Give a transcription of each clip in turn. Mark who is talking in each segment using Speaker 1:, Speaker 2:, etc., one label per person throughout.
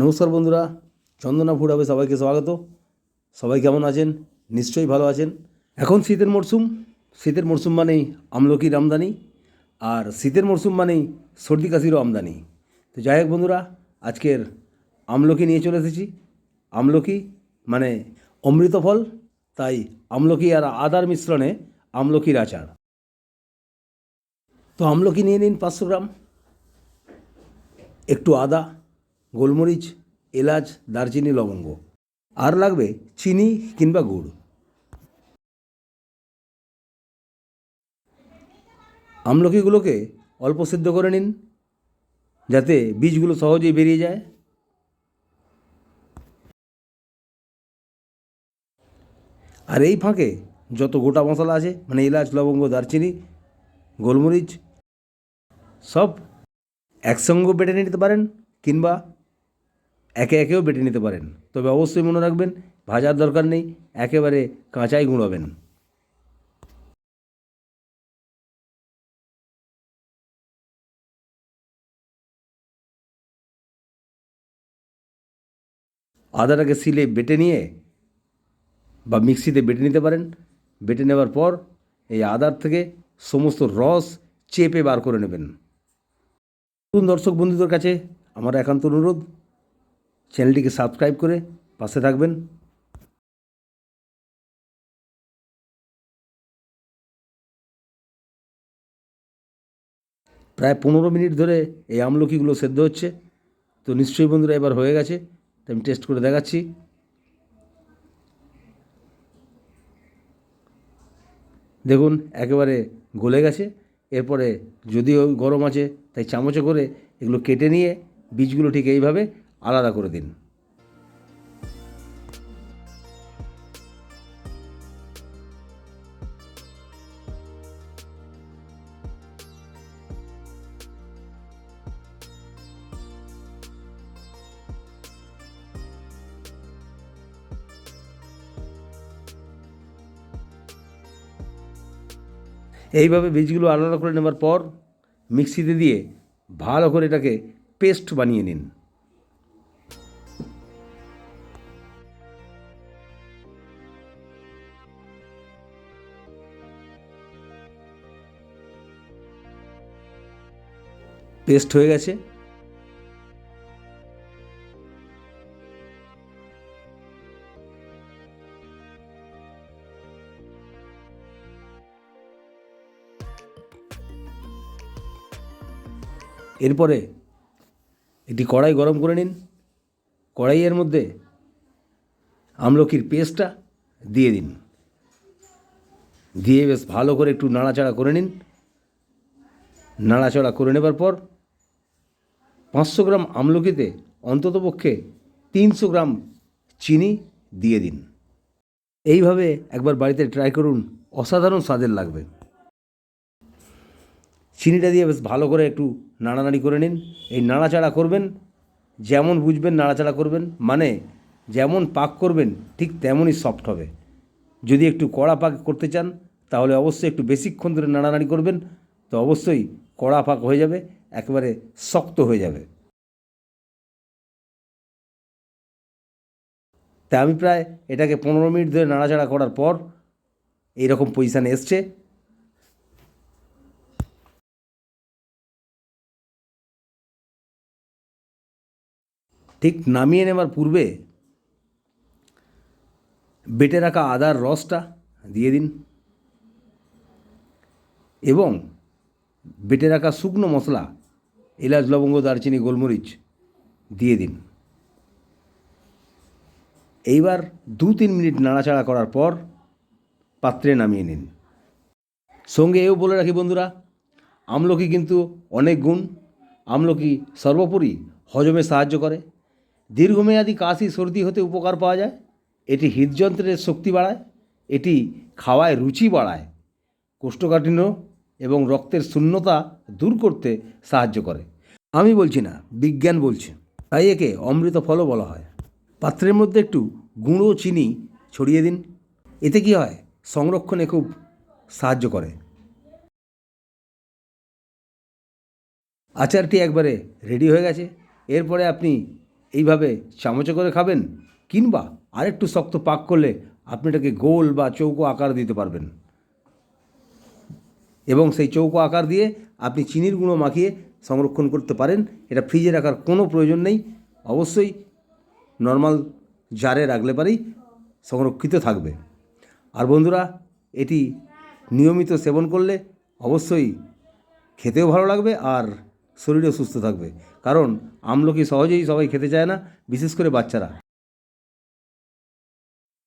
Speaker 1: নমস্কার বন্ধুরা, চন্দনা ফুড হাবে সবাইকে স্বাগত। সবাই কেমন আছেন? নিশ্চয়ই ভালো আছেন। এখন শীতের মরশুম মানেই আমলকির আমদানি, আর শীতের মরশুম মানেই সর্দি কাশিরও আমদানি। তো যাই হোক বন্ধুরা, আজকের আমলকি নিয়ে চলে এসেছি। আমলকি মানে অমৃত ফল, তাই আমলকি আর আদার মিশ্রণে আমলকির আচার। তো আমলকি নিয়ে নিন 500 গ্রাম, একটু আদা, গোলমরিচ, এলাচ, দারচিনি, লবঙ্গ, আর লাগবে চিনি কিংবা গুড়। আমলকিগুলোকে অল্প সিদ্ধ করে নিন, যাতে বীজগুলো সহজেই বেরিয়ে যায়। আর এই ফাঁকে যত গোটা মশলা আছে, মানে এলাচ, লবঙ্গ, দারচিনি, গোলমরিচ, সব একসঙ্গে বেটে নিতে পারেন, কিংবা একে একেও বেটে নিতে পারেন। তবে অবশ্যই মনে রাখবেন, ভাজার দরকার নেই, একেবারে কাঁচাই গুঁড়াবেন। আদাটাকে সিলে বেটে নিয়ে বা মিক্সিতে বেটে নিতে পারেন। বেটে নেওয়ার পর এই আদার থেকে সমস্ত রস চেপে বার করে নেবেন। নতুন দর্শক বন্ধুদের কাছে আমার একান্ত অনুরোধ, চ্যানেলটিকে সাবস্ক্রাইব করে পাশে থাকবেন। প্রায় 15 মিনিট ধরে এই আমলকিগুলো সেদ্ধ হচ্ছে। তো নিশ্চয়ই বন্ধুরা এবার হয়ে গেছে, তো আমি টেস্ট করে দেখাচ্ছি। দেখুন একেবারে গলে গেছে। এরপরে যদিও গরম আছে, তাই চামচে করে এগুলো কেটে নিয়ে বীজগুলো ঠিক এইভাবে আলাদা করে দিন। এইভাবে বীজগুলো আলাদা করে নেবার পর মিক্সিতে দিয়ে ভালো করে এটাকে পেস্ট বানিয়ে নিন। পেস্ট হয়ে গেছে। এরপরে একটি কড়াই গরম করে নিন। কড়াইয়ের মধ্যে আমলকির পেস্টটা দিয়ে দিন। দিয়ে বেশ ভালো করে একটু নাড়াচাড়া করে নিন। নাড়াচাড়া করে নেবার পর 500 গ্রাম আমলকিতে অন্ততপক্ষে 300 গ্রাম চিনি দিয়ে দিন। এইভাবে একবার বাড়িতে ট্রাই করুন, অসাধারণ স্বাদের লাগবে। চিনিটা দিয়ে বেশ ভালো করে একটু নাড়ানাড়ি করে নিন। এই নাড়াচাড়া করবেন, যেমন বুঝবেন নাড়াচাড়া করবেন, মানে যেমন পাক করবেন ঠিক তেমনই সফট হবে। যদি একটু কড়া পাক করতে চান তাহলে অবশ্যই একটু বেশিক্ষণ ধরে নাড়ানাড়ি করবেন, তো অবশ্যই কড়া পাক হয়ে যাবে, একেবারে শক্ত হয়ে যাবে। তাই আমি প্রায় এটাকে 15 মিনিট ধরে নাড়াচাড়া করার পর এইরকম পজিশানে এসছে। ঠিক নামিয়ে নেবার পূর্বে বেটে রাখা আদার রসটা দিয়ে দিন এবং বেটে রাখা শুকনো মশলা এলাচ, লবঙ্গ, দারচিনি, গোলমরিচ দিয়ে দিন। এইবার 2-3 মিনিট নাড়াচাড়া করার পর পাত্রে নামিয়ে নিন। সঙ্গে এও বলে রাখি বন্ধুরা, আমলকি কিন্তু অনেক গুণ। আমলকি সর্বোপরি হজমে সাহায্য করে, দীর্ঘমেয়াদী কাশি সর্দি হতে উপকার পাওয়া যায়, এটি হৃদযন্ত্রের শক্তি বাড়ায়, এটি খাওয়ায় রুচি বাড়ায়, কোষ্ঠকাঠিন্য এবং রক্তের শূন্যতা দূর করতে সাহায্য করে। আমি বলছি না, বিজ্ঞান বলছে, তাই একে অমৃত ফলও বলা হয়। পাত্রের মধ্যে একটু গুঁড়ো চিনি ছড়িয়ে দিন। এতে কী হয়, সংরক্ষণে খুব সাহায্য করে। আচারটি একবারে রেডি হয়ে গেছে। এরপরে আপনি এইভাবে চামচে করে খাবেন, কিংবা আরেকটু শক্ত পাক করলে আপনি এটাকে গোল বা চৌকো আকার দিতে পারবেন, এবং সেই চৌকো আকার দিয়ে আপনি চিনির গুঁড়ো মাখিয়ে সংরক্ষণ করতে পারেন। এটা ফ্রিজে রাখার কোনো প্রয়োজন নেই, অবশ্যই নর্মাল জারে রাখলে পারেই সংরক্ষিত থাকবে। আর বন্ধুরা, এটি নিয়মিত সেবন করলে অবশ্যই খেতেও ভালো লাগবে আর শরীরও সুস্থ থাকবে, কারণ আমলকি সহজেই সবাই খেতে চায় না, বিশেষ করে বাচ্চারা।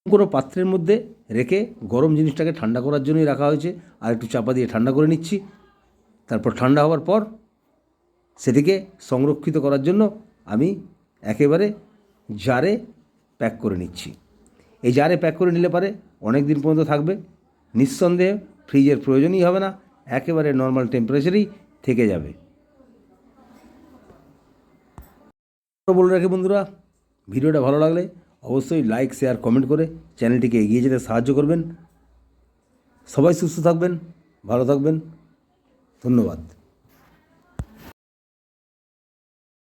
Speaker 1: কোনো পাত্রের মধ্যে রেখে গরম জিনিসটাকে ঠান্ডা করার জন্যই রাখা হয়েছে, আর একটু চাপা দিয়ে ঠান্ডা করে নিচ্ছি। তারপর ঠান্ডা হওয়ার পর সেটিকে সংরক্ষিত করার জন্য আমি একেবারে জারে প্যাক করে নিচ্ছি। এই জারে প্যাক করে নিলে পারে অনেক দিন পর্যন্ত থাকবে, নিঃসন্দেহে ফ্রিজের প্রয়োজনই হবে না, একেবারে নর্মাল টেম্পারেচারেই থেকে যাবে। বলে রাখি বন্ধুরা, ভিডিওটা ভালো লাগলে অবশ্যই লাইক, শেয়ার, কমেন্ট করে চ্যানেলটিকে এগিয়ে যেতে সাহায্য করবেন। সবাই সুস্থ থাকবেন, ভালো থাকবেন, ধন্যবাদ।